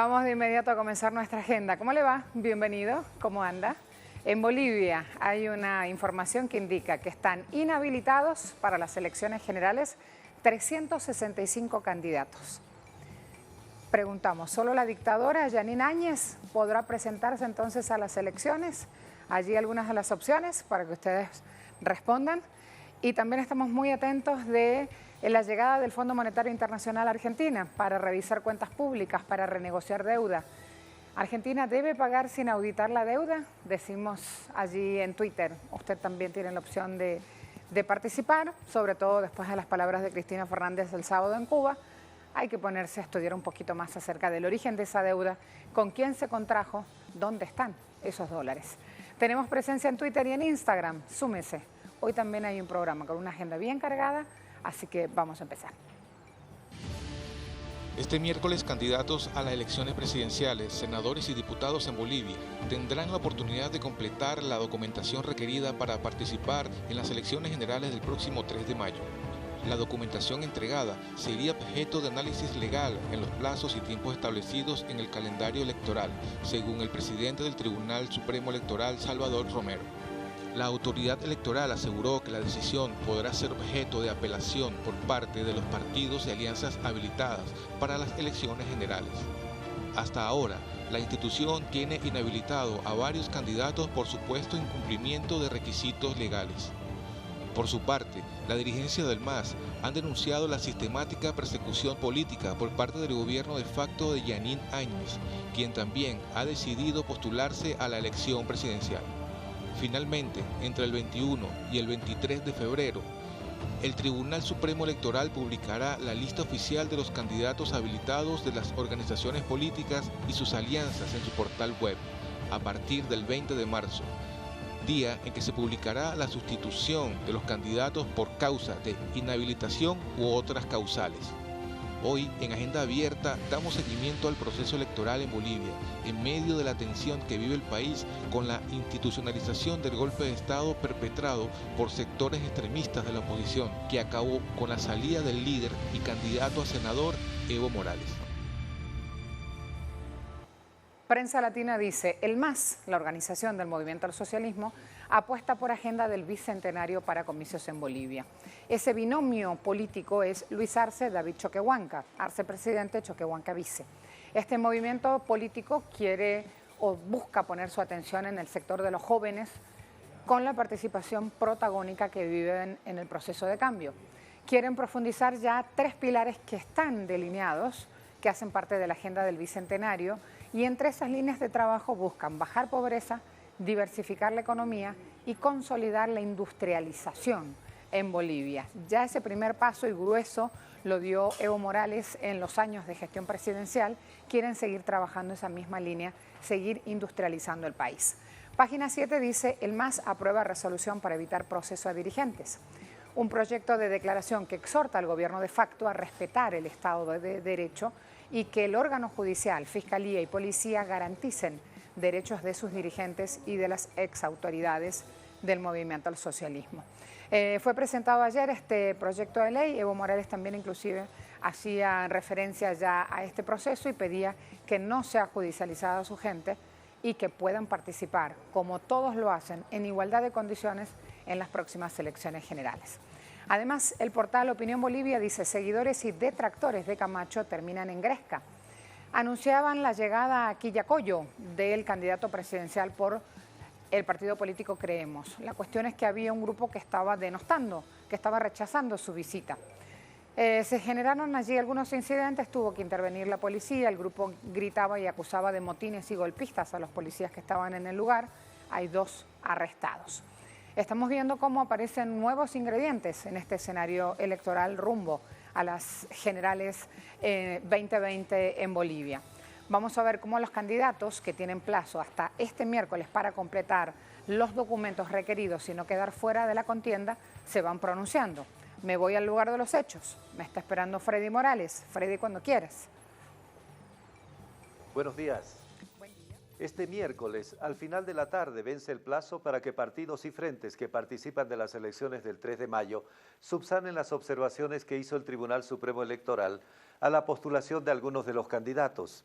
Vamos de inmediato a comenzar nuestra agenda. ¿Cómo le va? Bienvenido. ¿Cómo anda? En Bolivia hay una información que indica que están inhabilitados para las elecciones generales 365 candidatos. Preguntamos, ¿solo la dictadora Yanine Áñez podrá presentarse entonces a las elecciones? Allí algunas de las opciones para que ustedes respondan. Y también estamos muy atentos de la llegada del Fondo Monetario Internacional a Argentina para revisar cuentas públicas, para renegociar deuda. ¿Argentina debe pagar sin auditar la deuda? Decimos allí en Twitter. Usted también tiene la opción de participar, sobre todo después de las palabras de Cristina Fernández el sábado en Cuba. Hay que ponerse a estudiar un poquito más acerca del origen de esa deuda, con quién se contrajo, dónde están esos dólares. Tenemos presencia en Twitter y en Instagram. Súmese. Hoy también hay un programa con una agenda bien cargada, así que vamos a empezar. Este miércoles, candidatos a las elecciones presidenciales, senadores y diputados en Bolivia tendrán la oportunidad de completar la documentación requerida para participar en las elecciones generales del próximo 3 de mayo. La documentación entregada sería objeto de análisis legal en los plazos y tiempos establecidos en el calendario electoral, según el presidente del Tribunal Supremo Electoral, Salvador Romero. La autoridad electoral aseguró que la decisión podrá ser objeto de apelación por parte de los partidos y alianzas habilitadas para las elecciones generales. Hasta ahora, la institución tiene inhabilitado a varios candidatos por supuesto incumplimiento de requisitos legales. Por su parte, la dirigencia del MAS han denunciado la sistemática persecución política por parte del gobierno de facto de Yanine Áñez, quien también ha decidido postularse a la elección presidencial. Finalmente, entre el 21 y el 23 de febrero, el Tribunal Supremo Electoral publicará la lista oficial de los candidatos habilitados de las organizaciones políticas y sus alianzas en su portal web, a partir del 20 de marzo, día en que se publicará la sustitución de los candidatos por causa de inhabilitación u otras causales. Hoy, en Agenda Abierta, damos seguimiento al proceso electoral en Bolivia, en medio de la tensión que vive el país con la institucionalización del golpe de Estado perpetrado por sectores extremistas de la oposición, que acabó con la salida del líder y candidato a senador Evo Morales. Prensa Latina dice, el MAS, la organización del Movimiento al Socialismo, apuesta por agenda del bicentenario para comicios en Bolivia. Ese binomio político es Luis Arce, David Choquehuanca, Arce presidente, Choquehuanca vice. Este movimiento político quiere o busca poner su atención en el sector de los jóvenes con la participación protagónica que viven en el proceso de cambio. Quieren profundizar ya 3 pilares que están delineados, que hacen parte de la agenda del bicentenario, y entre esas líneas de trabajo buscan bajar pobreza, diversificar la economía y consolidar la industrialización en Bolivia. Ya ese primer paso y grueso lo dio Evo Morales en los años de gestión presidencial. Quieren seguir trabajando esa misma línea, seguir industrializando el país. Página 7 dice, el MAS aprueba resolución para evitar proceso a dirigentes. Un proyecto de declaración que exhorta al gobierno de facto a respetar el Estado de Derecho y que el órgano judicial, fiscalía y policía garanticen derechos de sus dirigentes y de las exautoridades del movimiento al socialismo. Fue presentado ayer este proyecto de ley. Evo Morales también inclusive hacía referencia ya a este proceso y pedía que no sea judicializada su gente y que puedan participar, como todos lo hacen, en igualdad de condiciones en las próximas elecciones generales. Además, el portal Opinión Bolivia dice, seguidores y detractores de Camacho terminan en gresca. Anunciaban la llegada a Quillacollo del candidato presidencial por el partido político Creemos. La cuestión es que había un grupo que estaba denostando, que estaba rechazando su visita. Se generaron allí algunos incidentes, tuvo que intervenir la policía, el grupo gritaba y acusaba de motines y golpistas a los policías que estaban en el lugar. Hay 2 arrestados. Estamos viendo cómo aparecen nuevos ingredientes en este escenario electoral rumbo a las generales 2020 en Bolivia. Vamos a ver cómo los candidatos que tienen plazo hasta este miércoles para completar los documentos requeridos y no quedar fuera de la contienda se van pronunciando. Me voy al lugar de los hechos. Me está esperando Freddy Morales. Freddy, cuando quieras. Buenos días. Este miércoles, al final de la tarde, vence el plazo para que partidos y frentes que participan de las elecciones del 3 de mayo subsanen las observaciones que hizo el Tribunal Supremo Electoral a la postulación de algunos de los candidatos.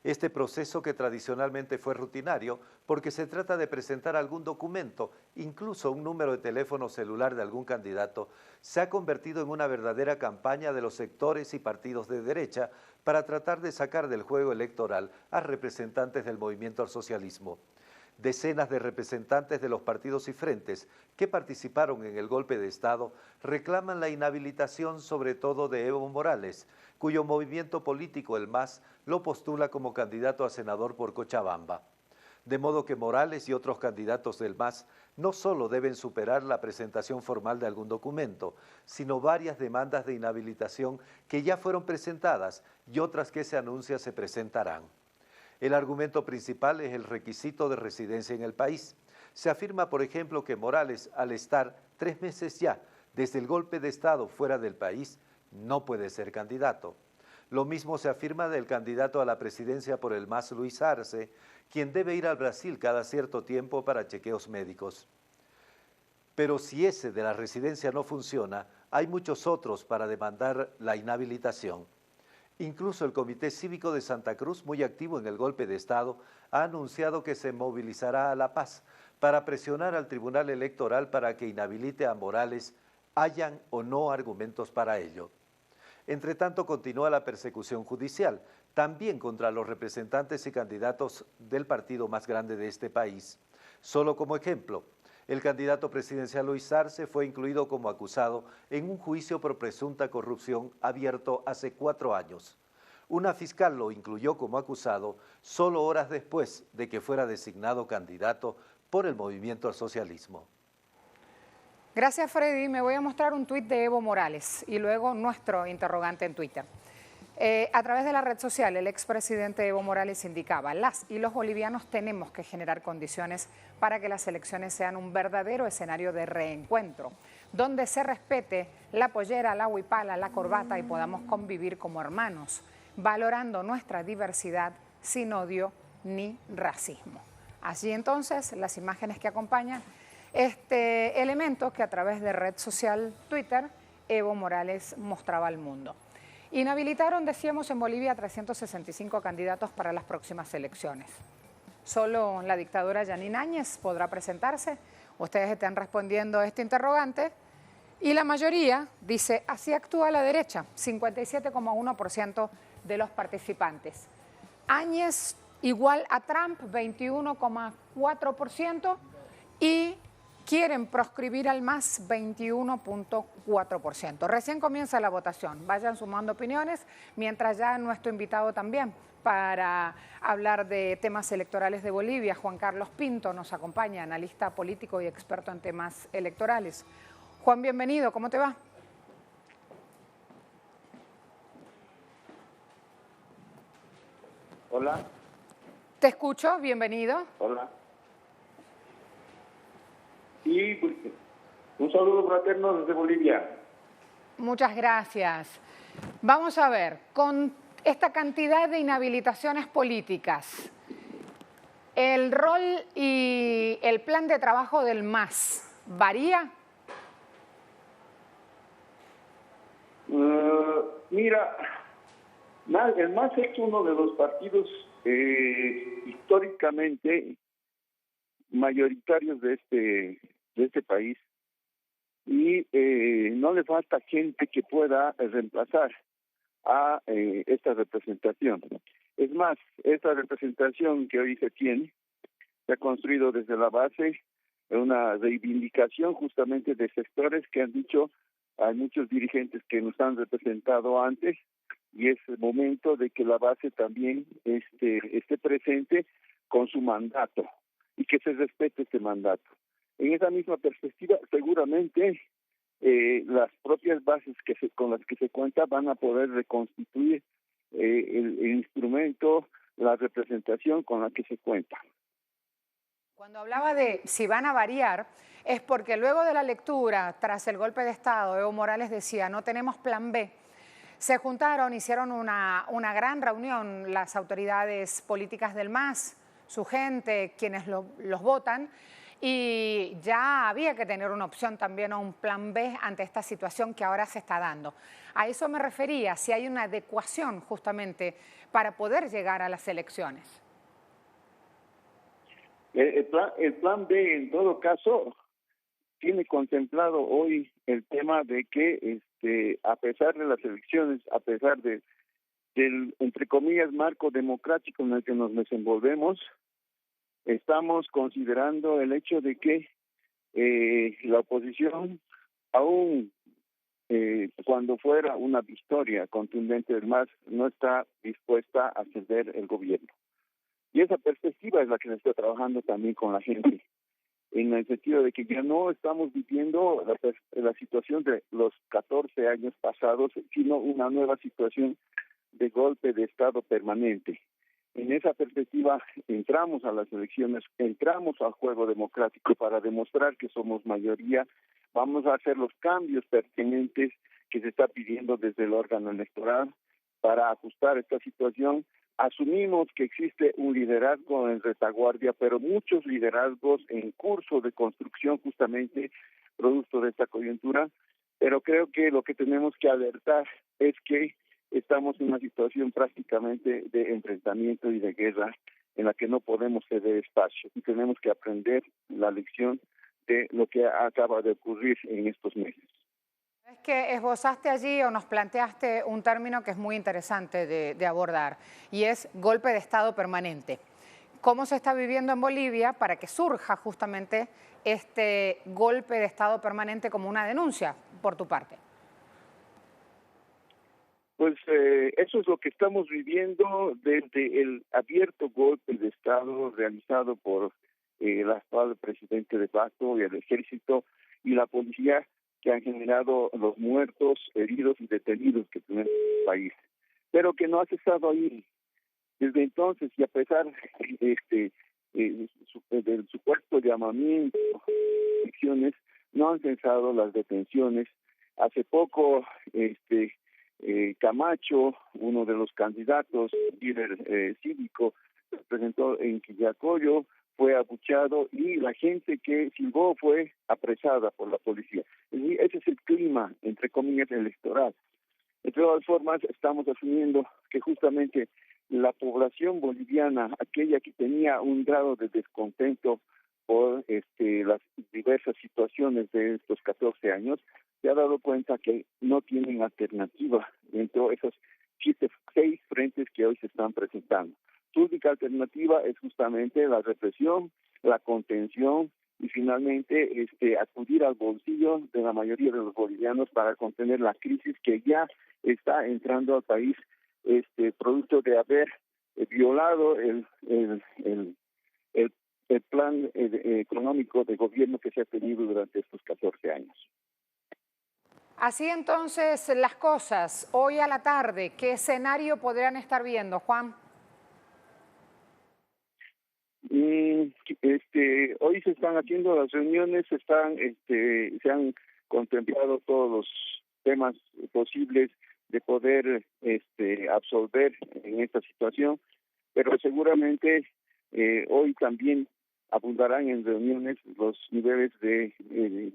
Este proceso, que tradicionalmente fue rutinario porque se trata de presentar algún documento, incluso un número de teléfono celular de algún candidato, se ha convertido en una verdadera campaña de los sectores y partidos de derecha para tratar de sacar del juego electoral a representantes del movimiento al socialismo. Decenas de representantes de los partidos y frentes que participaron en el golpe de Estado reclaman la inhabilitación sobre todo de Evo Morales, cuyo movimiento político, el MAS, lo postula como candidato a senador por Cochabamba. De modo que Morales y otros candidatos del MAS no solo deben superar la presentación formal de algún documento, sino varias demandas de inhabilitación que ya fueron presentadas y otras que se anuncia se presentarán. El argumento principal es el requisito de residencia en el país. Se afirma, por ejemplo, que Morales, al estar 3 meses ya desde el golpe de Estado fuera del país, no puede ser candidato. Lo mismo se afirma del candidato a la presidencia por el MAS, Luis Arce, quien debe ir al Brasil cada cierto tiempo para chequeos médicos. Pero si ese de la residencia no funciona, hay muchos otros para demandar la inhabilitación. Incluso el Comité Cívico de Santa Cruz, muy activo en el golpe de Estado, ha anunciado que se movilizará a La Paz para presionar al Tribunal Electoral para que inhabilite a Morales, hayan o no argumentos para ello. Entre tanto, continúa la persecución judicial, también contra los representantes y candidatos del partido más grande de este país. Solo como ejemplo, el candidato presidencial Luis Arce fue incluido como acusado en un juicio por presunta corrupción abierto hace 4 años. Una fiscal lo incluyó como acusado solo horas después de que fuera designado candidato por el movimiento al socialismo. Gracias, Freddy. Me voy a mostrar un tuit de Evo Morales y luego nuestro interrogante en Twitter. A través de la red social, el expresidente Evo Morales indicaba: las y los bolivianos tenemos que generar condiciones para que las elecciones sean un verdadero escenario de reencuentro, donde se respete la pollera, la huipala, la corbata y podamos convivir como hermanos, valorando nuestra diversidad sin odio ni racismo. Así entonces, las imágenes que acompañan este elemento que a través de red social Twitter, Evo Morales mostraba al mundo. Inhabilitaron, decíamos, en Bolivia 365 candidatos para las próximas elecciones. Solo la dictadura Yanine Áñez podrá presentarse. Ustedes están respondiendo a este interrogante y la mayoría dice: así actúa la derecha, 57,1% de los participantes. Áñez igual a Trump, 21,4%, y quieren proscribir al MAS, 21,4%. Recién comienza la votación. Vayan sumando opiniones, mientras ya nuestro invitado también para hablar de temas electorales de Bolivia, Juan Carlos Pinto, nos acompaña, analista político y experto en temas electorales. Juan, bienvenido, ¿cómo te va? Hola. Te escucho, bienvenido. Hola. Y un saludo fraterno desde Bolivia. Muchas gracias. Vamos a ver, con esta cantidad de inhabilitaciones políticas, ¿el rol y el plan de trabajo del MAS varía? Mira, el MAS es uno de los partidos históricamente mayoritarios de este país y no le falta gente que pueda reemplazar a esta representación. Es más, esta representación que hoy se tiene se ha construido desde la base una reivindicación justamente de sectores que han dicho: hay muchos dirigentes que nos han representado antes y es el momento de que la base también esté presente con su mandato y que se respete este mandato. En esa misma perspectiva, seguramente las propias bases con las que se cuenta van a poder reconstituir el instrumento, la representación con la que se cuenta. Cuando hablaba de si van a variar, es porque luego de la lectura, tras el golpe de Estado, Evo Morales decía: no tenemos plan B. Se juntaron, hicieron una gran reunión las autoridades políticas del MAS, su gente, quienes los votan, y ya había que tener una opción también o un plan B ante esta situación que ahora se está dando. A eso me refería, si hay una adecuación justamente para poder llegar a las elecciones. El plan B, en todo caso, tiene contemplado hoy el tema de que, a pesar de las elecciones, a pesar del, entre comillas, marco democrático en el que nos desenvolvemos, estamos considerando el hecho de que la oposición, aún cuando fuera una victoria contundente del MAS, no está dispuesta a ceder el gobierno. Y esa perspectiva es la que se está trabajando también con la gente, en el sentido de que ya no estamos viviendo la situación de los 14 años pasados, sino una nueva situación de golpe de Estado permanente. En esa perspectiva entramos a las elecciones, entramos al juego democrático para demostrar que somos mayoría, vamos a hacer los cambios pertinentes que se está pidiendo desde el órgano electoral para ajustar esta situación. Asumimos que existe un liderazgo en retaguardia, pero muchos liderazgos en curso de construcción justamente producto de esta coyuntura, pero creo que lo que tenemos que alertar es que estamos en una situación prácticamente de enfrentamiento y de guerra en la que no podemos ceder espacio y tenemos que aprender la lección de lo que acaba de ocurrir en estos meses. Es que esbozaste allí o nos planteaste un término que es muy interesante de abordar y es golpe de Estado permanente. ¿Cómo se está viviendo en Bolivia para que surja justamente este golpe de Estado permanente como una denuncia por tu parte? Pues eso es lo que estamos viviendo desde el abierto golpe de Estado realizado por el actual presidente de facto y el ejército y la policía, que han generado los muertos, heridos y detenidos que tenemos en el país, pero que no ha cesado ahí. Desde entonces, y a pesar del supuesto llamamiento a elecciones, no han cesado las detenciones. Hace poco, Camacho, uno de los candidatos, líder cívico, se presentó en Quillacollo, fue abucheado y la gente que silbó fue apresada por la policía. Y ese es el clima, entre comillas, electoral. De todas formas, estamos asumiendo que justamente la población boliviana, aquella que tenía un grado de descontento por las diversas situaciones de estos 14 años, se ha dado cuenta que no tienen alternativa dentro de esos 6 frentes que hoy se están presentando. Su única alternativa es justamente la represión, la contención y finalmente acudir al bolsillo de la mayoría de los bolivianos para contener la crisis que ya está entrando al país, producto de haber violado el plan económico de gobierno que se ha tenido durante estos 14 años. Así entonces las cosas, hoy a la tarde, ¿qué escenario podrían estar viendo, Juan? Hoy se están haciendo las reuniones, se han contemplado todos los temas posibles de poder absolver en esta situación, pero seguramente hoy también abundarán en reuniones los niveles de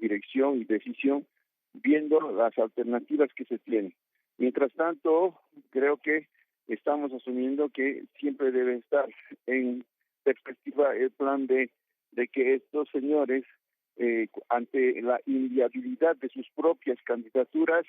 dirección y decisión, viendo las alternativas que se tienen. Mientras tanto, creo que estamos asumiendo que siempre debe estar en perspectiva el plan de que estos señores, ante la inviabilidad de sus propias candidaturas,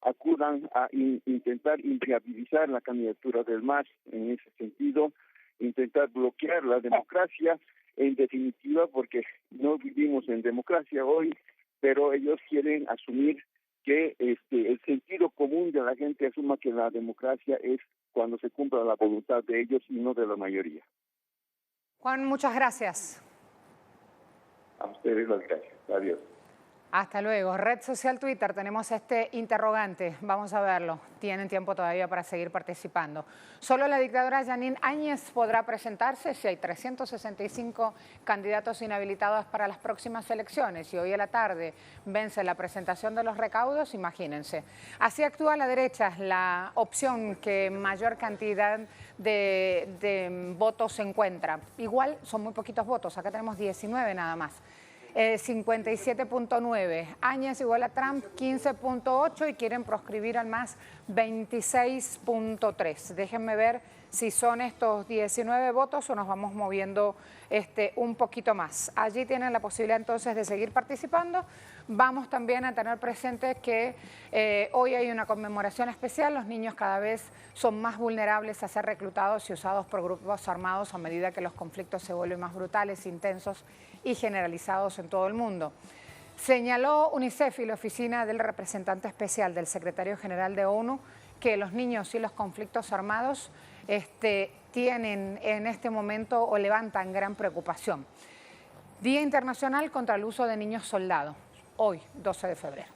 acudan a intentar inviabilizar la candidatura del MAS. En ese sentido, intentar bloquear la democracia, en definitiva, porque no vivimos en democracia hoy, pero ellos quieren asumir que el sentido común de la gente asuma que la democracia es cuando se cumpla la voluntad de ellos y no de la mayoría. Juan, muchas gracias. A ustedes las gracias. Adiós. Hasta luego. Red social Twitter, tenemos este interrogante. Vamos a verlo. Tienen tiempo todavía para seguir participando. Solo la dictadora Jeanine Áñez podrá presentarse si hay 365 candidatos inhabilitados para las próximas elecciones. Y hoy a la tarde vence la presentación de los recaudos, imagínense. Así actúa la derecha, la opción que mayor cantidad de votos encuentra. Igual son muy poquitos votos, acá tenemos 19 nada más. 57.9, Áñez igual a Trump 15.8 y quieren proscribir al MAS 26.3. Déjenme ver si son estos 19 votos o nos vamos moviendo un poquito más. Allí tienen la posibilidad entonces de seguir participando. Vamos también a tener presente que hoy hay una conmemoración especial. Los niños cada vez son más vulnerables a ser reclutados y usados por grupos armados a medida que los conflictos se vuelven más brutales, intensos y generalizados en todo el mundo. Señaló UNICEF y la oficina del representante especial del secretario general de ONU que los niños y los conflictos armados tienen en este momento o levantan gran preocupación. Día Internacional contra el uso de niños soldados, hoy, 12 de febrero.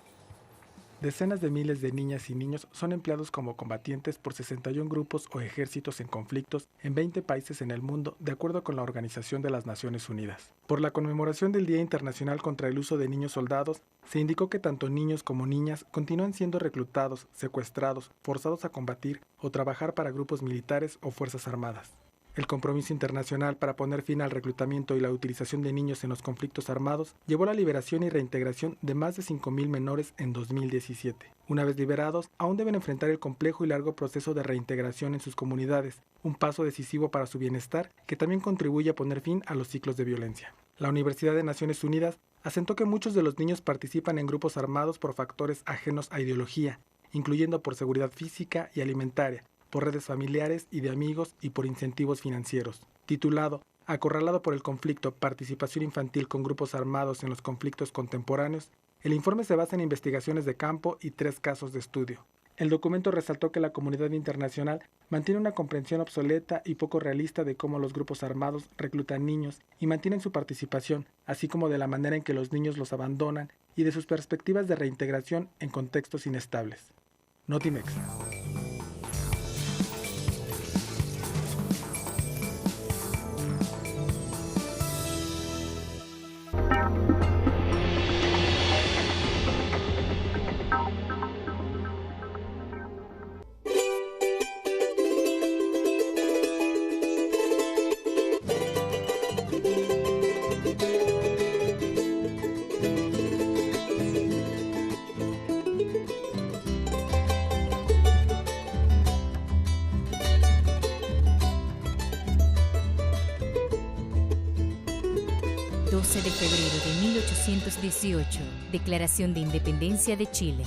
Decenas de miles de niñas y niños son empleados como combatientes por 61 grupos o ejércitos en conflictos en 20 países en el mundo, de acuerdo con la Organización de las Naciones Unidas. Por la conmemoración del Día Internacional contra el Uso de Niños Soldados, se indicó que tanto niños como niñas continúan siendo reclutados, secuestrados, forzados a combatir o trabajar para grupos militares o fuerzas armadas. El compromiso internacional para poner fin al reclutamiento y la utilización de niños en los conflictos armados llevó a la liberación y reintegración de más de 5.000 menores en 2017. Una vez liberados, aún deben enfrentar el complejo y largo proceso de reintegración en sus comunidades, un paso decisivo para su bienestar que también contribuye a poner fin a los ciclos de violencia. La Universidad de Naciones Unidas asentó que muchos de los niños participan en grupos armados por factores ajenos a ideología, incluyendo por seguridad física y alimentaria, por redes familiares y de amigos y por incentivos financieros. Titulado Acorralado por el conflicto, participación infantil con grupos armados en los conflictos contemporáneos, el informe se basa en investigaciones de campo y 3 casos de estudio. El documento resaltó que la comunidad internacional mantiene una comprensión obsoleta y poco realista de cómo los grupos armados reclutan niños y mantienen su participación, así como de la manera en que los niños los abandonan y de sus perspectivas de reintegración en contextos inestables. Notimex. De febrero de 1818, Declaración de Independencia de Chile.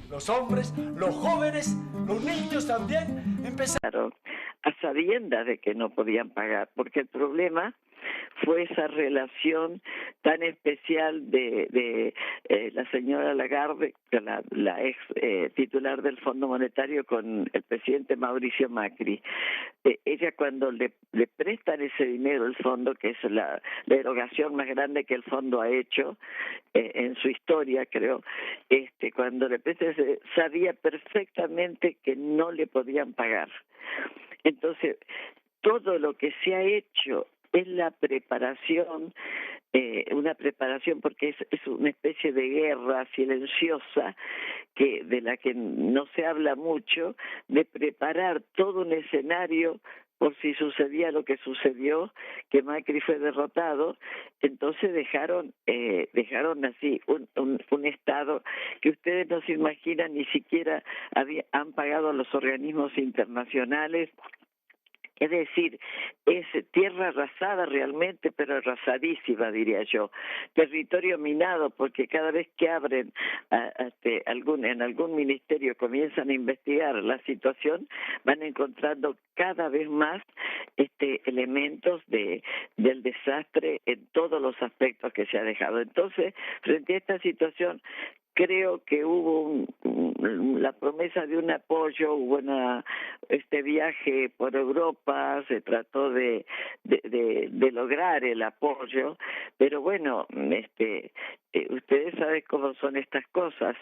Los hombres, los jóvenes, los niños también empezaron a sabiendas de que no podían pagar, porque el problema fue esa relación tan especial de la señora Lagarde, la ex titular del Fondo Monetario, con el presidente Mauricio Macri. Ella, cuando le prestan ese dinero al fondo, que es la erogación más grande que el fondo ha hecho en su historia, creo, cuando le prestan, sabía perfectamente que no le podían pagar. Entonces, todo lo que se ha hecho es la preparación, una preparación porque es una especie de guerra silenciosa de la que no se habla mucho, de preparar todo un escenario por si sucedía lo que sucedió, que Macri fue derrotado. Entonces dejaron así un Estado que ustedes no se imaginan, ni siquiera han pagado a los organismos internacionales. Es decir, es tierra arrasada realmente, pero arrasadísima, diría yo. Territorio minado, porque cada vez que abren en algún ministerio comienzan a investigar la situación, van encontrando cada vez más elementos del desastre en todos los aspectos que se ha dejado. Entonces, frente a esta situación, creo que hubo la promesa de un apoyo, hubo este viaje por Europa, se trató de lograr el apoyo, pero bueno, ustedes saben cómo son estas cosas.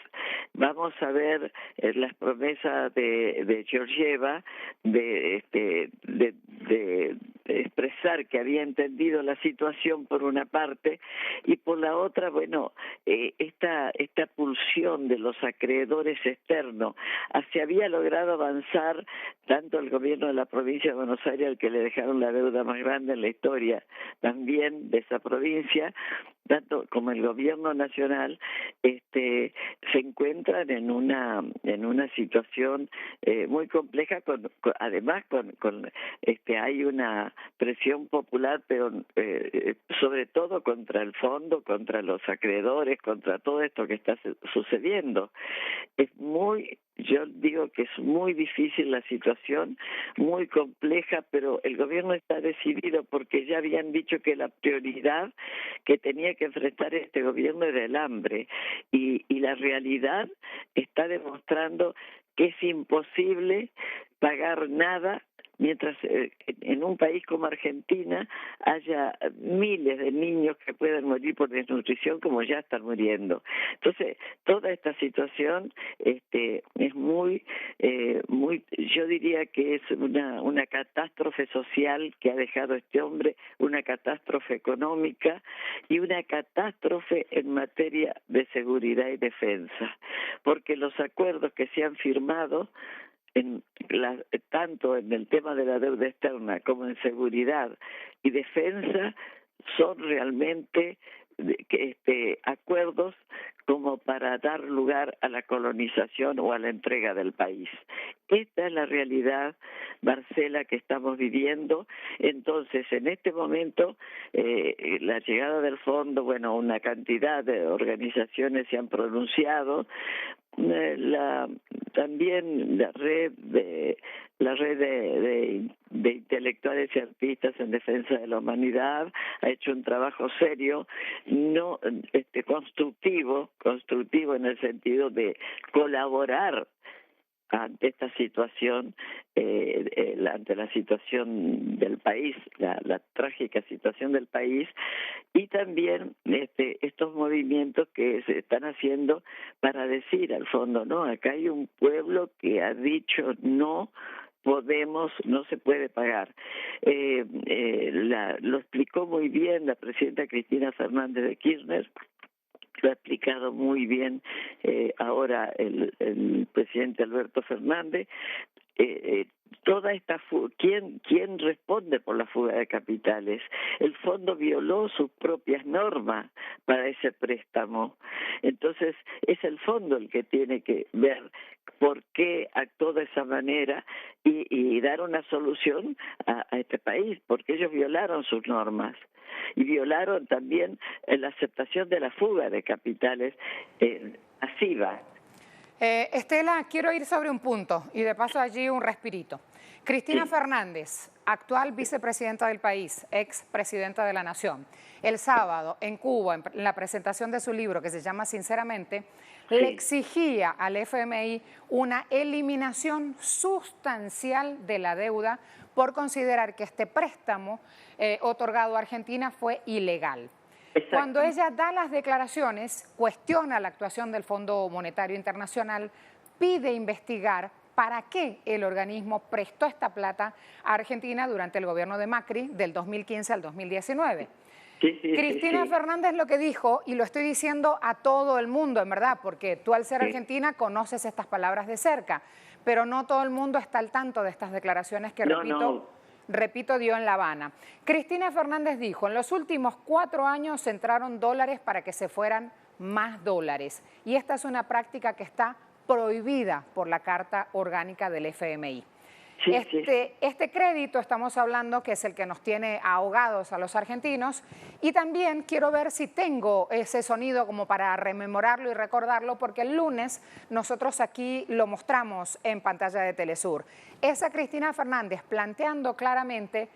Vamos a ver las promesas de Georgieva de expresar que había entendido la situación por una parte, y por la otra, bueno, esta pulsión de los acreedores externos. Se había logrado avanzar tanto el gobierno de la provincia de Buenos Aires, al que le dejaron la deuda más grande en la historia también de esa provincia, tanto como el gobierno nacional, se encuentran en una situación muy compleja, además hay una presión popular, pero sobre todo contra el fondo, contra los acreedores, contra todo esto que está sucediendo. Yo digo que es muy difícil la situación, muy compleja, pero el gobierno está decidido, porque ya habían dicho que la prioridad que tenía que enfrentar este gobierno era el hambre, y la realidad está demostrando que es imposible pagar nada mientras en un país como Argentina haya miles de niños que puedan morir por desnutrición, como ya están muriendo. Entonces, toda esta situación es muy, yo diría que es una catástrofe social que ha dejado este hombre, una catástrofe económica y una catástrofe en materia de seguridad y defensa, porque los acuerdos que se han firmado tanto en el tema de la deuda externa como en seguridad y defensa son realmente acuerdos como para dar lugar a la colonización o a la entrega del país. Esta es la realidad, Marcela, que estamos viviendo. Entonces, en este momento, la llegada del fondo, bueno, una cantidad de organizaciones se han pronunciado. También la red de intelectuales y artistas en defensa de la humanidad ha hecho un trabajo serio, no constructivo en el sentido de colaborar ante esta situación, ante la situación del país, la trágica situación del país, y también estos movimientos que se están haciendo para decir al fondo, no, acá hay un pueblo que ha dicho no se puede pagar. Lo explicó muy bien la presidenta Cristina Fernández de Kirchner, lo ha explicado muy bien ahora el presidente Alberto Fernández. Toda esta ¿quién responde por la fuga de capitales? El fondo violó sus propias normas para ese préstamo. Entonces es el fondo el que tiene que ver por qué actuó de esa manera y dar una solución a este país, porque ellos violaron sus normas y violaron también la aceptación de la fuga de capitales masiva. Estela, quiero ir sobre un punto y de paso allí un respirito. Cristina Fernández, actual vicepresidenta del país, expresidenta de la Nación, el sábado en Cuba, en la presentación de su libro que se llama Sinceramente, le exigía al FMI una eliminación sustancial de la deuda por considerar que este préstamo otorgado a Argentina fue ilegal. Exacto. Cuando ella da las declaraciones, cuestiona la actuación del Fondo Monetario Internacional, pide investigar para qué el organismo prestó esta plata a Argentina durante el gobierno de Macri del 2015 al 2019. Cristina Fernández lo que dijo, y lo estoy diciendo a todo el mundo, en verdad, porque tú al ser argentina conoces estas palabras de cerca, pero no todo el mundo está al tanto de estas declaraciones que, repito, dio en La Habana. Cristina Fernández dijo, en los últimos 4 años se entraron dólares para que se fueran más dólares. Y esta es una práctica que está prohibida por la Carta Orgánica del FMI. Este crédito estamos hablando que es el que nos tiene ahogados a los argentinos, y también quiero ver si tengo ese sonido como para rememorarlo y recordarlo, porque el lunes nosotros aquí lo mostramos en pantalla de Telesur. Esa Cristina Fernández planteando claramente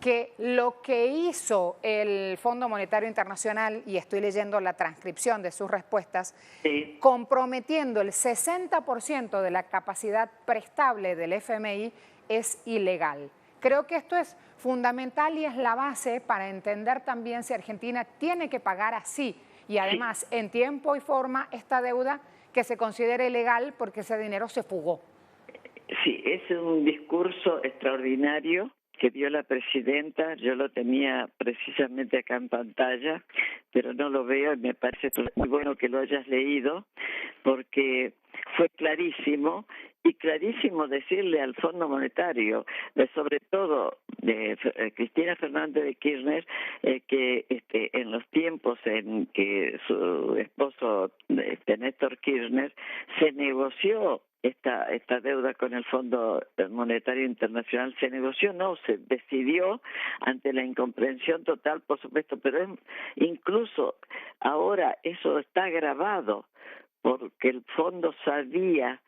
que lo que hizo el Fondo Monetario Internacional, y estoy leyendo la transcripción de sus respuestas, Sí. comprometiendo el 60% de la capacidad prestable del FMI, es ilegal. Creo que esto es fundamental y es la base para entender también si Argentina tiene que pagar así y además en tiempo y forma esta deuda que se considera ilegal porque ese dinero se fugó. Sí, es un discurso extraordinario que dio la presidenta. Yo lo tenía precisamente acá en pantalla, pero no lo veo y me parece muy bueno que lo hayas leído porque fue clarísimo. Y clarísimo decirle al Fondo Monetario, sobre todo de Cristina Fernández de Kirchner, que en los tiempos en que su esposo Néstor Kirchner se negoció esta deuda con el Fondo Monetario Internacional, se decidió ante la incomprensión total, por supuesto, pero incluso ahora eso está grabado porque el fondo sabía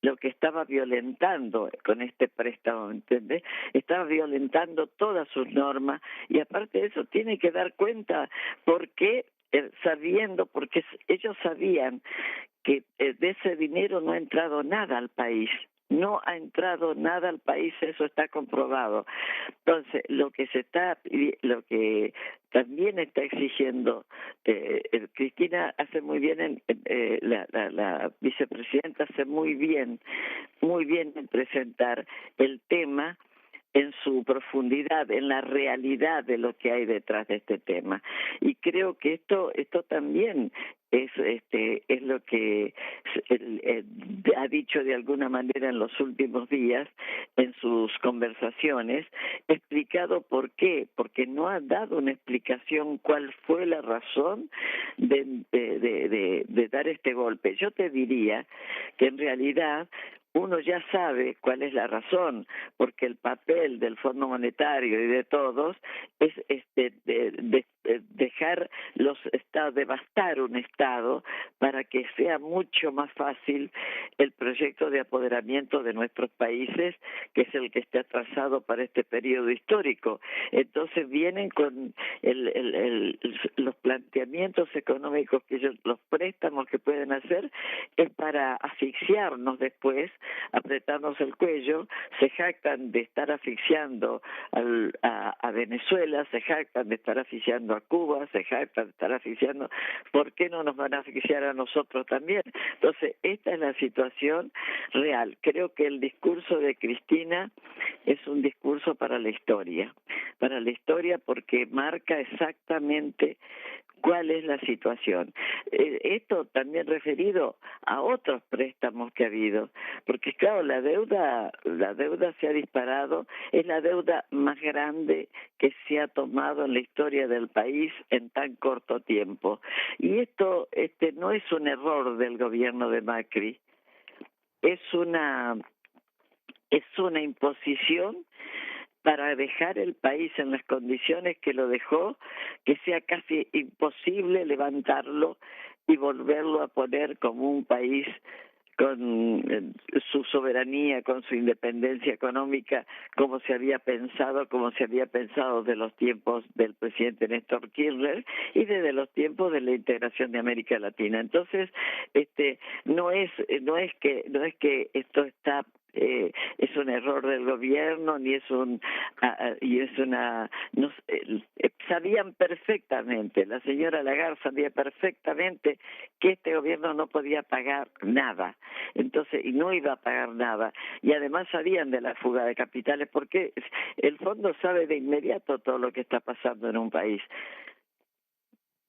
lo que estaba violentando con este préstamo, ¿entendés? Estaba violentando todas sus normas y aparte de eso tiene que dar cuenta porque ellos sabían que de ese dinero no ha entrado nada al país. No ha entrado nada al país, eso está comprobado. Entonces, lo que también está exigiendo Cristina hace muy bien, la vicepresidenta hace muy bien en presentar el tema en su profundidad, en la realidad de lo que hay detrás de este tema. Y creo que esto también es lo que ha dicho de alguna manera en los últimos días en sus conversaciones, explicado por qué, porque no ha dado una explicación cuál fue la razón de dar este golpe. Yo te diría que en realidad uno ya sabe cuál es la razón, porque el papel del Fondo Monetario y de todos es dejar los estados, devastar un estado para que sea mucho más fácil el proyecto de apoderamiento de nuestros países, que es el que está trazado para este periodo histórico. Entonces vienen con los planteamientos económicos que ellos, los préstamos que pueden hacer, es para asfixiarnos después, apretarnos el cuello. Se jactan de estar asfixiando a Venezuela, se jactan de estar asfixiando a Cuba, se jactan de estar asfixiando. ¿Por qué no nos van a asfixiar a nosotros también? Entonces, esta es la situación real. Creo que el discurso de Cristina es un discurso para la historia porque marca exactamente cuál es la situación. Esto también referido a otros préstamos que ha habido, porque claro, la deuda se ha disparado, es la deuda más grande que se ha tomado en la historia del país en tan corto tiempo. Y esto no es un error del gobierno de Macri, es una imposición para dejar el país en las condiciones que lo dejó, que sea casi imposible levantarlo y volverlo a poner como un país con su soberanía, con su independencia económica, como se había pensado de los tiempos del presidente Néstor Kirchner y desde los tiempos de la integración de América Latina. Entonces, no es que esto está es un error del gobierno ni sabían perfectamente, la señora Lagarde sabía perfectamente que este gobierno no podía pagar nada, entonces, y no iba a pagar nada, y además sabían de la fuga de capitales porque el fondo sabe de inmediato todo lo que está pasando en un país.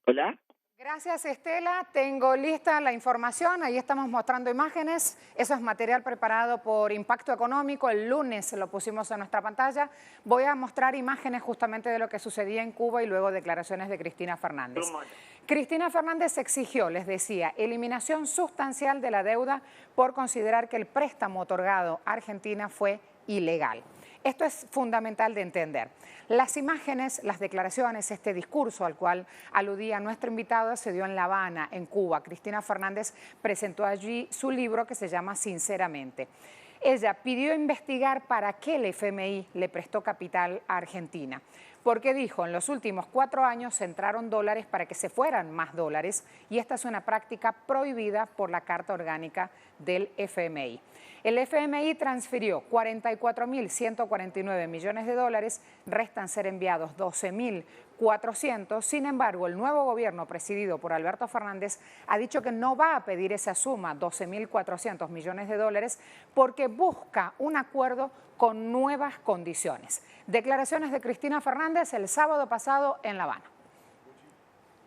¿Hola? Gracias, Estela. Tengo lista la información. Ahí estamos mostrando imágenes. Eso es material preparado por Impacto Económico. El lunes lo pusimos en nuestra pantalla. Voy a mostrar imágenes justamente de lo que sucedía en Cuba y luego declaraciones de Cristina Fernández. Cristina Fernández exigió, les decía, eliminación sustancial de la deuda por considerar que el préstamo otorgado a Argentina fue ilegal. Esto es fundamental de entender. Las imágenes, las declaraciones, este discurso al cual aludía nuestro invitado se dio en La Habana, en Cuba. Cristina Fernández presentó allí su libro que se llama Sinceramente. Ella pidió investigar para qué el FMI le prestó capital a Argentina, porque dijo, en los últimos 4 años se entraron dólares para que se fueran más dólares y esta es una práctica prohibida por la Carta Orgánica del FMI. El FMI transfirió 44.149 millones de dólares, restan ser enviados 12.400. Sin embargo, el nuevo gobierno presidido por Alberto Fernández ha dicho que no va a pedir esa suma, 12.400 millones de dólares, porque busca un acuerdo con nuevas condiciones. Declaraciones de Cristina Fernández el sábado pasado en La Habana.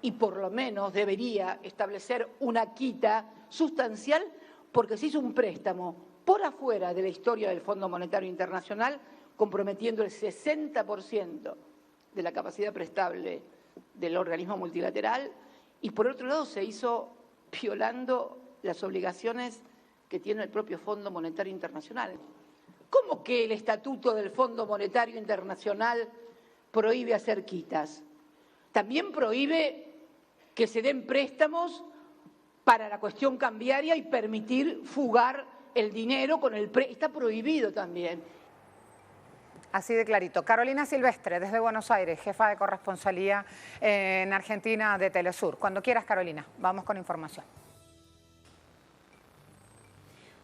Y por lo menos debería establecer una quita sustancial porque se hizo un préstamo por afuera de la historia del Fondo Monetario Internacional, comprometiendo el 60% de la capacidad prestable del organismo multilateral, y por otro lado se hizo violando las obligaciones que tiene el propio Fondo Monetario Internacional. ¿Cómo que el Estatuto del Fondo Monetario Internacional prohíbe hacer quitas? También prohíbe que se den préstamos para la cuestión cambiaria y permitir fugar el dinero con el está prohibido también. Así de clarito. Carolina Silvestre, desde Buenos Aires, jefa de corresponsalía en Argentina de Telesur. Cuando quieras, Carolina, vamos con información.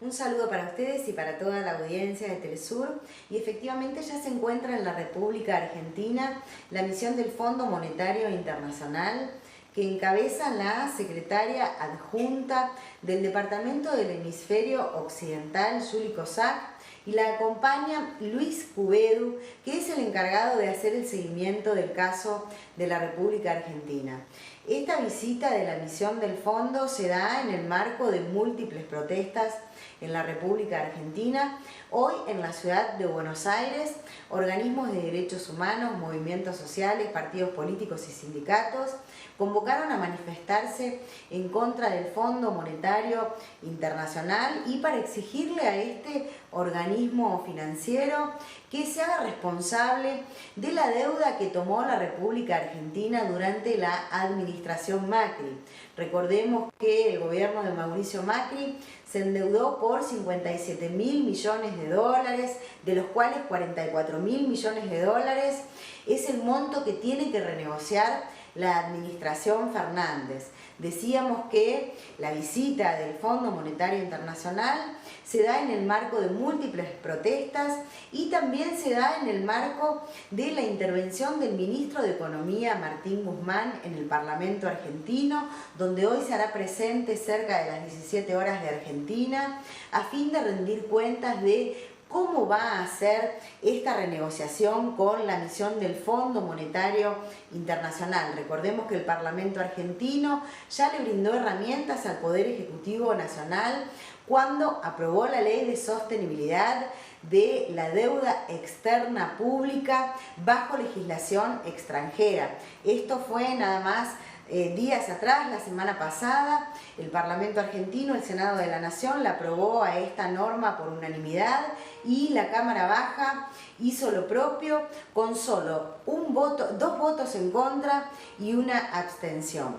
Un saludo para ustedes y para toda la audiencia de Telesur. Y efectivamente ya se encuentra en la República Argentina la misión del Fondo Monetario Internacional, que encabeza la secretaria adjunta del Departamento del Hemisferio Occidental, Juli Kozak, y la acompaña Luis Cubedu, que es el encargado de hacer el seguimiento del caso de la República Argentina. Esta visita de la misión del fondo se da en el marco de múltiples protestas en la República Argentina. Hoy en la ciudad de Buenos Aires, organismos de derechos humanos, movimientos sociales, partidos políticos y sindicatos convocaron a manifestarse en contra del Fondo Monetario Internacional y para exigirle a este organismo financiero que se haga responsable de la deuda que tomó la República Argentina durante la administración Macri. Recordemos que el gobierno de Mauricio Macri se endeudó por 57.000 millones de dólares, de los cuales 44.000 millones de dólares es el monto que tiene que renegociar la administración Fernández. Decíamos que la visita del Fondo Monetario Internacional se da en el marco de múltiples protestas y también se da en el marco de la intervención del ministro de Economía, Martín Guzmán, en el Parlamento argentino, donde hoy se hará presente cerca de las 17 horas de Argentina, a fin de rendir cuentas de cómo va a ser esta renegociación con la misión del Fondo Monetario Internacional. Recordemos que el Parlamento argentino ya le brindó herramientas al Poder Ejecutivo Nacional cuando aprobó la Ley de Sostenibilidad de la deuda externa pública bajo legislación extranjera. Esto fue nada más días atrás, la semana pasada. El Parlamento argentino, el Senado de la Nación, la aprobó a esta norma por unanimidad y la Cámara Baja hizo lo propio con solo dos votos en contra y una abstención.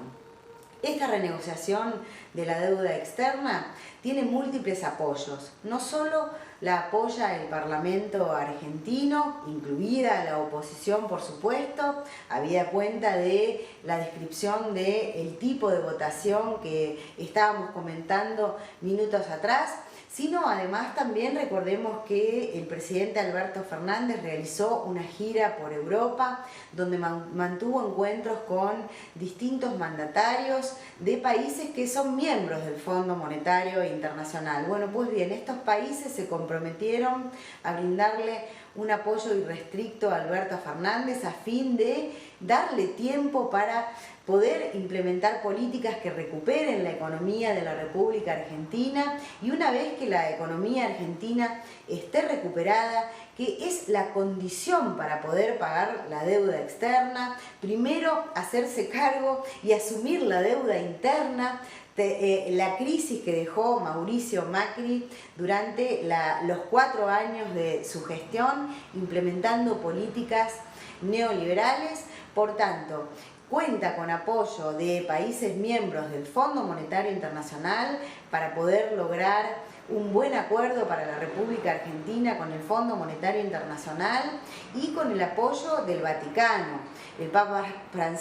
Esta renegociación de la deuda externa tiene múltiples apoyos. No solo la apoya el Parlamento argentino, incluida la oposición, por supuesto, habida cuenta de la descripción del tipo de votación que estábamos comentando minutos atrás, sino además también recordemos que el presidente Alberto Fernández realizó una gira por Europa donde mantuvo encuentros con distintos mandatarios de países que son miembros del Fondo Monetario Internacional. Bueno, pues bien, estos países se comprometieron a brindarle un apoyo irrestricto a Alberto Fernández a fin de darle tiempo para poder implementar políticas que recuperen la economía de la República Argentina y una vez que la economía argentina esté recuperada, que es la condición para poder pagar la deuda externa, primero hacerse cargo y asumir la deuda interna, la crisis que dejó Mauricio Macri durante los 4 años de su gestión, implementando políticas neoliberales. Por tanto, cuenta con apoyo de países miembros del Fondo Monetario Internacional para poder lograr un buen acuerdo para la República Argentina con el Fondo Monetario Internacional y con el apoyo del Vaticano. El Papa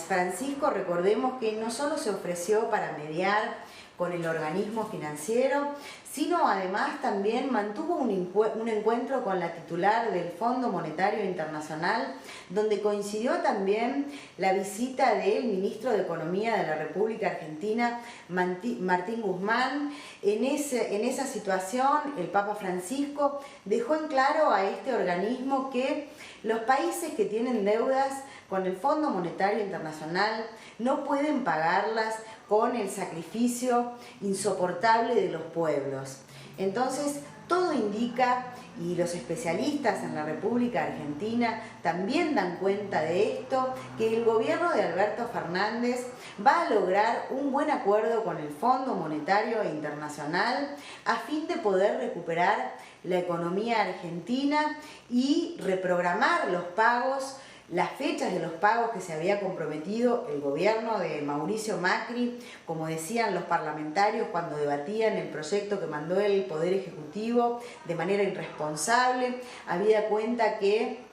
Francisco, recordemos que no solo se ofreció para mediar con el organismo financiero, sino además también mantuvo un encuentro con la titular del Fondo Monetario Internacional, donde coincidió también la visita del ministro de Economía de la República Argentina, Martín Guzmán. En esa situación, el Papa Francisco dejó en claro a este organismo que los países que tienen deudas con el Fondo Monetario Internacional no pueden pagarlas con el sacrificio insoportable de los pueblos. Entonces, todo indica, y los especialistas en la República Argentina también dan cuenta de esto, que el gobierno de Alberto Fernández va a lograr un buen acuerdo con el Fondo Monetario Internacional a fin de poder recuperar la economía argentina y reprogramar los pagos, las fechas de los pagos que se había comprometido el gobierno de Mauricio Macri, como decían los parlamentarios cuando debatían el proyecto que mandó el Poder Ejecutivo de manera irresponsable. Habida cuenta que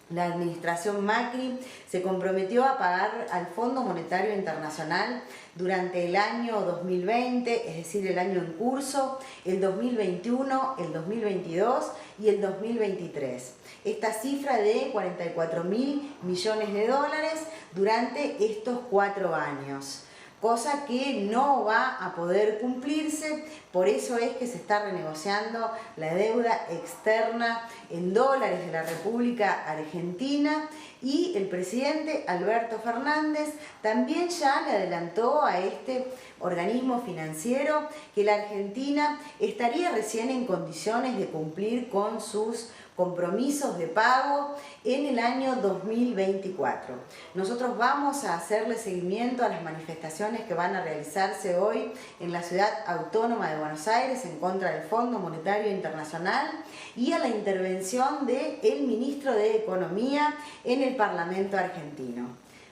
la administración Macri se comprometió a pagar al Fondo Monetario Internacional durante el año 2020, es decir, el año en curso, el 2021, el 2022 y el 2023. Esta cifra de 44.000 millones de dólares durante estos 4 años. Cosa que no va a poder cumplirse, por eso es que se está renegociando la deuda externa en dólares de la República Argentina y el presidente Alberto Fernández también ya le adelantó a este organismo financiero que la Argentina estaría recién en condiciones de cumplir con sus compromisos de pago en el año 2024. Nosotros vamos a hacerle seguimiento a las manifestaciones que van a realizarse hoy en la Ciudad Autónoma de Buenos Aires en contra del Fondo Monetario Internacional y a la intervención del ministro de Economía en el Parlamento argentino.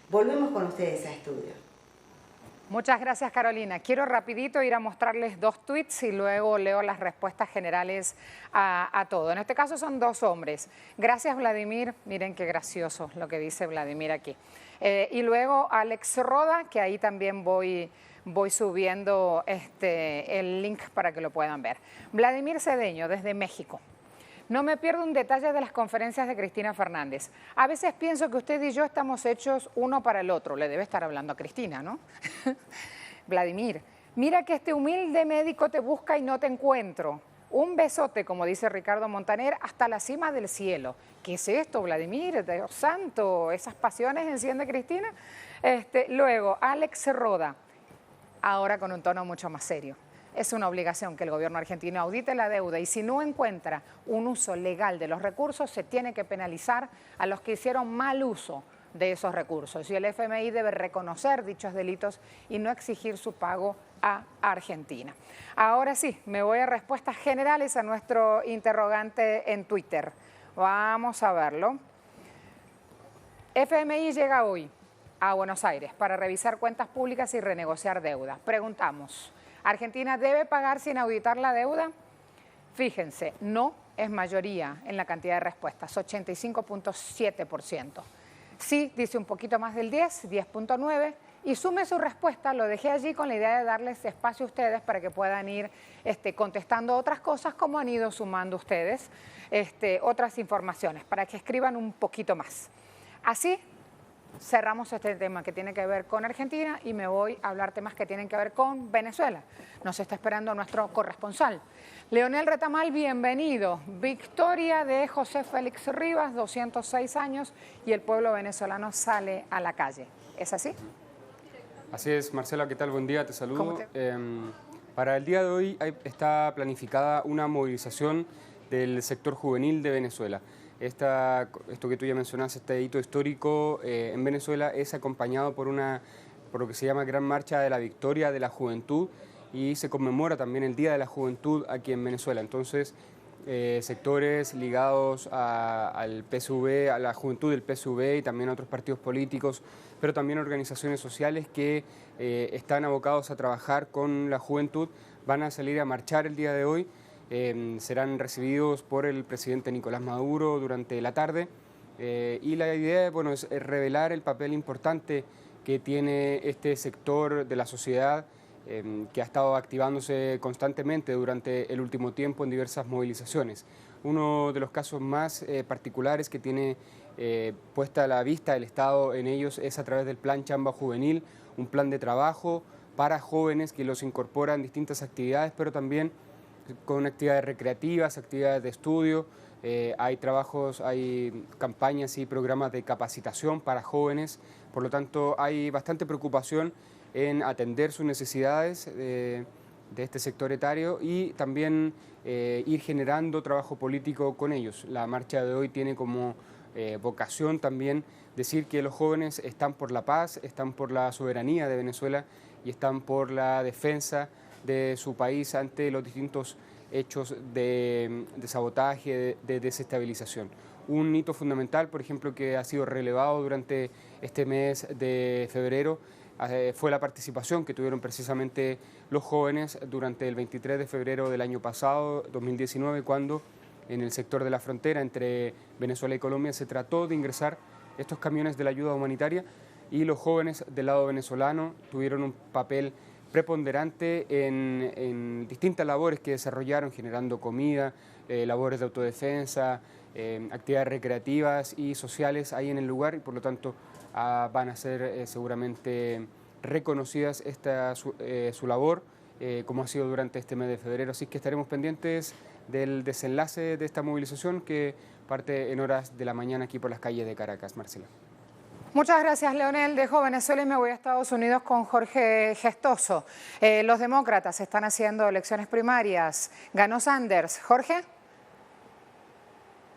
Volvemos con ustedes a estudio. Muchas gracias, Carolina. Quiero rapidito ir a mostrarles 2 tweets y luego leo las respuestas generales a todo. En este caso son 2 hombres. Gracias, Vladimir. Miren qué gracioso lo que dice Vladimir aquí. Y luego Alex Roda, que ahí también voy subiendo el link para que lo puedan ver. Vladimir Cedeño, desde México. No me pierdo un detalle de las conferencias de Cristina Fernández. A veces pienso que usted y yo estamos hechos uno para el otro. Le debe estar hablando a Cristina, ¿no? Vladimir, mira que este humilde médico te busca y no te encuentro. Un besote, como dice Ricardo Montaner, hasta la cima del cielo. ¿Qué es esto, Vladimir? Dios santo, ¿esas pasiones enciende Cristina? Luego, Alex Roda, ahora con un tono mucho más serio. Es una obligación que el gobierno argentino audite la deuda y si no encuentra un uso legal de los recursos, se tiene que penalizar a los que hicieron mal uso de esos recursos. Y el FMI debe reconocer dichos delitos y no exigir su pago a Argentina. Ahora sí, me voy a respuestas generales a nuestro interrogante en Twitter. Vamos a verlo. FMI llega hoy a Buenos Aires para revisar cuentas públicas y renegociar deuda. Preguntamos, ¿Argentina debe pagar sin auditar la deuda? Fíjense, no es mayoría en la cantidad de respuestas, 85.7%. Sí, dice un poquito más del 10.9%, y sume su respuesta, lo dejé allí con la idea de darles espacio a ustedes para que puedan ir contestando otras cosas como han ido sumando ustedes otras informaciones, para que escriban un poquito más. Así cerramos este tema que tiene que ver con Argentina y me voy a hablar temas que tienen que ver con Venezuela. Nos está esperando nuestro corresponsal. Leonel Retamal, bienvenido. Victoria de José Félix Rivas, 206 años, y el pueblo venezolano sale a la calle. ¿Es así? Así es, Marcela, ¿qué tal? Buen día, te saludo. Para el día de hoy está planificada una movilización del sector juvenil de Venezuela. Esto que tú ya mencionaste, este hito histórico en Venezuela es acompañado por lo que se llama Gran Marcha de la Victoria de la Juventud y se conmemora también el Día de la Juventud aquí en Venezuela. Entonces, sectores ligados al PSV, a la juventud del PSV y también a otros partidos políticos, pero también organizaciones sociales que están abocados a trabajar con la juventud, van a salir a marchar el día de hoy serán recibidos por el presidente Nicolás Maduro durante la tarde. Y la idea, bueno, es revelar el papel importante que tiene este sector de la sociedad que ha estado activándose constantemente durante el último tiempo en diversas movilizaciones. Uno de los casos más particulares que tiene puesta la vista el Estado en ellos es a través del Plan Chamba Juvenil, un plan de trabajo para jóvenes que los incorporan distintas actividades, pero también con actividades recreativas, actividades de estudio. Hay trabajos, hay campañas y programas de capacitación para jóvenes, por lo tanto hay bastante preocupación en atender sus necesidades de este sector etario y también ir generando trabajo político con ellos. La marcha de hoy tiene como vocación también decir que los jóvenes están por la paz, están por la soberanía de Venezuela y están por la defensa de su país ante los distintos hechos de sabotaje, de desestabilización. Un hito fundamental, por ejemplo, que ha sido relevado durante este mes de febrero fue la participación que tuvieron precisamente los jóvenes durante el 23 de febrero del año pasado, 2019, cuando en el sector de la frontera entre Venezuela y Colombia se trató de ingresar estos camiones de la ayuda humanitaria y los jóvenes del lado venezolano tuvieron un papel preponderante en distintas labores que desarrollaron, generando comida, labores de autodefensa, actividades recreativas y sociales ahí en el lugar y por lo tanto van a ser seguramente reconocidas su labor como ha sido durante este mes de febrero. Así que estaremos pendientes del desenlace de esta movilización que parte en horas de la mañana aquí por las calles de Caracas. Marcela. Muchas gracias, Leonel. Dejo Venezuela y me voy a Estados Unidos con Jorge Gestoso. Los demócratas están haciendo elecciones primarias. Ganó Sanders. Jorge.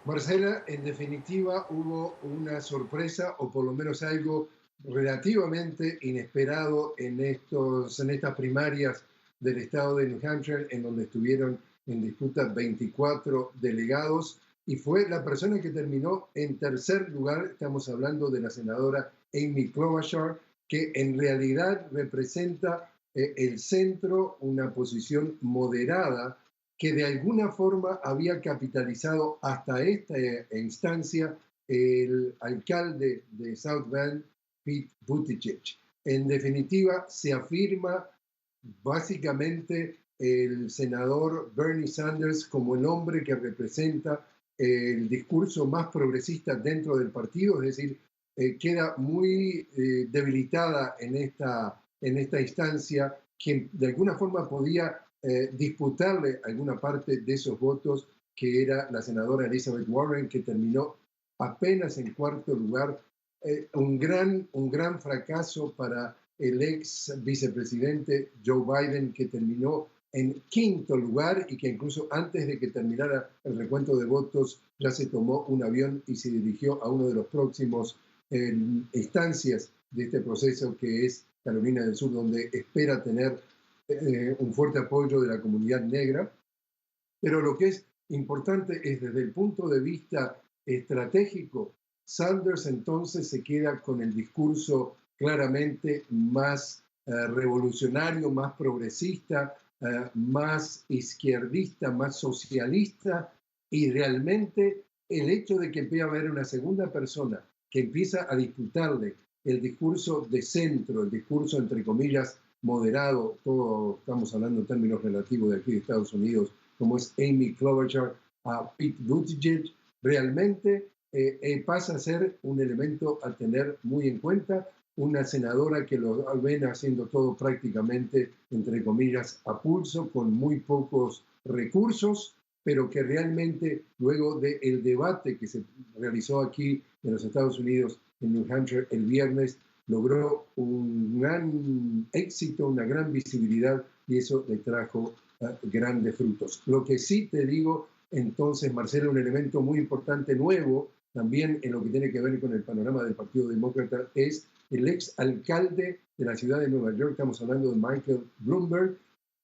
Marcela, en definitiva hubo una sorpresa o por lo menos algo relativamente inesperado en estas primarias del estado de New Hampshire, en donde estuvieron en disputa 24 delegados y fue la persona que terminó en tercer lugar. Estamos hablando de la senadora Amy Klobuchar, que en realidad representa el centro, una posición moderada que de alguna forma había capitalizado hasta esta instancia el alcalde de South Bend, Pete Buttigieg. En definitiva, se afirma básicamente el senador Bernie Sanders como el hombre que representa el discurso más progresista dentro del partido, es decir, queda muy debilitada en esta instancia, quien de alguna forma podía disputarle alguna parte de esos votos, que era la senadora Elizabeth Warren, que terminó apenas en cuarto lugar. Un gran fracaso para el ex vicepresidente Joe Biden, que terminó en quinto lugar y que incluso antes de que terminara el recuento de votos ya se tomó un avión y se dirigió a uno de los próximos instancias de este proceso, que es Carolina del Sur, donde espera tener un fuerte apoyo de la comunidad negra. Pero lo que es importante es desde el punto de vista estratégico, Sanders entonces se queda con el discurso claramente más revolucionario, más progresista, más izquierdista, más socialista, y realmente el hecho de que empiece a haber una segunda persona que empieza a disputarle el discurso de centro, el discurso entre comillas moderado, todo estamos hablando en términos relativos de aquí de Estados Unidos, como es Amy Klobuchar a Pete Buttigieg, realmente pasa a ser un elemento a tener muy en cuenta. Una senadora que lo ven haciendo todo prácticamente, entre comillas, a pulso, con muy pocos recursos, pero que realmente luego del debate que se realizó aquí en los Estados Unidos, en New Hampshire, el viernes, logró un gran éxito, una gran visibilidad, y eso le trajo grandes frutos. Lo que sí te digo, entonces, Marcelo, un elemento muy importante nuevo, también en lo que tiene que ver con el panorama del Partido Demócrata, es el ex alcalde de la ciudad de Nueva York. Estamos hablando de Michael Bloomberg,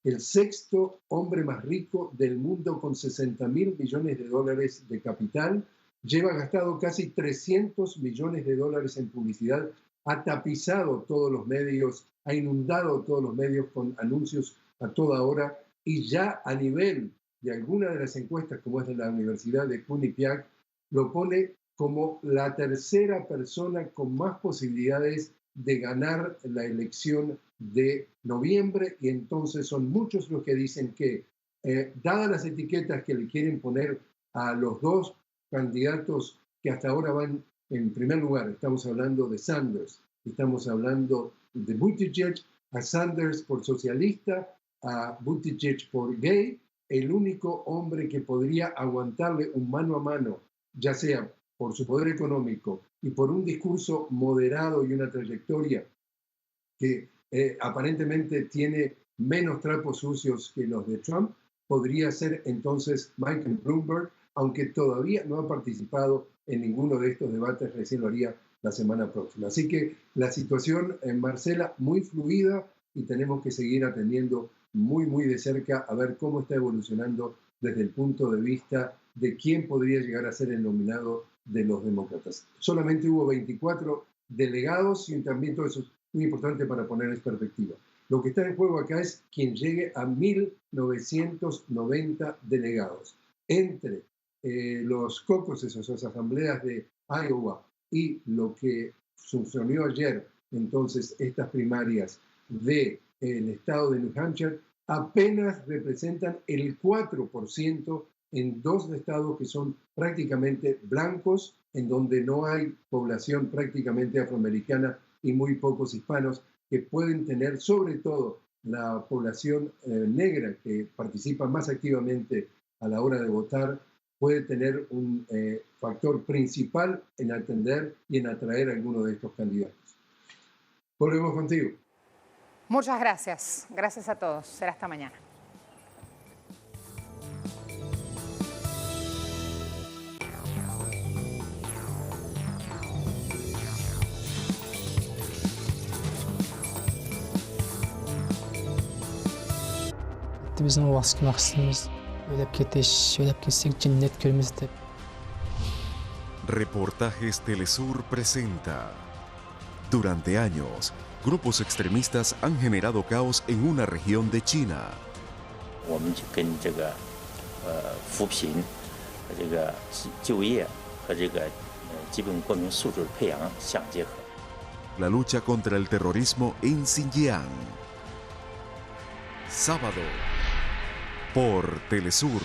el sexto hombre más rico del mundo con $60.000 millones de capital. Lleva gastado casi $300 millones en publicidad, ha tapizado todos los medios, ha inundado todos los medios con anuncios a toda hora, y ya a nivel de alguna de las encuestas, como es de la Universidad de Quinnipiac, lo pone como la tercera persona con más posibilidades de ganar la elección de noviembre, y entonces son muchos los que dicen que, dadas las etiquetas que le quieren poner a los dos candidatos que hasta ahora van en primer lugar, estamos hablando de Sanders, estamos hablando de Buttigieg, a Sanders por socialista, a Buttigieg por gay, el único hombre que podría aguantarle un mano a mano, ya sea por su poder económico y por un discurso moderado y una trayectoria que aparentemente tiene menos trapos sucios que los de Trump, podría ser entonces Michael Bloomberg, aunque todavía no ha participado en ninguno de estos debates, recién lo haría la semana próxima. Así que la situación en Marcela muy fluida y tenemos que seguir atendiendo muy de cerca a ver cómo está evolucionando desde el punto de vista de quién podría llegar a ser el nominado de los demócratas. Solamente hubo 24 delegados y también todo eso es muy importante para poner en perspectiva. Lo que está en juego acá es quien llegue a 1.990 delegados. Entre los caucuses, o sea, las asambleas de Iowa, y lo que sucedió ayer, entonces, estas primarias del estado de New Hampshire, apenas representan el 4% en dos estados que son prácticamente blancos, en donde no hay población prácticamente afroamericana y muy pocos hispanos, que pueden tener, sobre todo la población negra que participa más activamente a la hora de votar, puede tener un factor principal en atender y en atraer a alguno de estos candidatos. Volvemos contigo. Muchas gracias. Gracias a todos. Será hasta mañana. Bizim o vakit maqsadımız öylep ketiş, öylep ketsek cennet görmemiz dep. Reportajes Telesur presenta. Durante años, grupos extremistas han generado caos en una región de China. La lucha contra el terrorismo en Xinjiang. Sábado, por Telesur.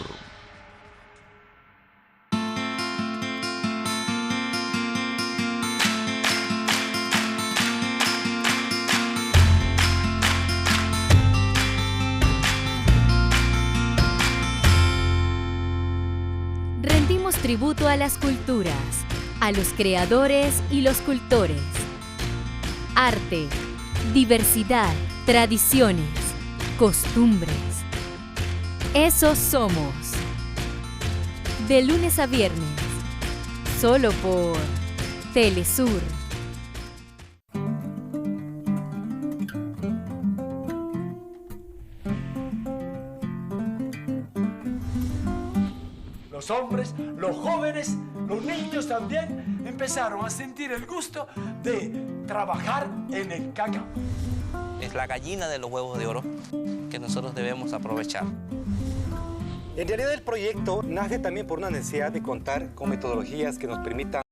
Rendimos tributo a las culturas, a los creadores y los cultores. Arte, diversidad, tradiciones, costumbres. Eso somos. De lunes a viernes, solo por Telesur. Los hombres, los jóvenes, los niños también empezaron a sentir el gusto de trabajar en el cacao. Es la gallina de los huevos de oro que nosotros debemos aprovechar. En realidad el proyecto nace también por una necesidad de contar con metodologías que nos permitan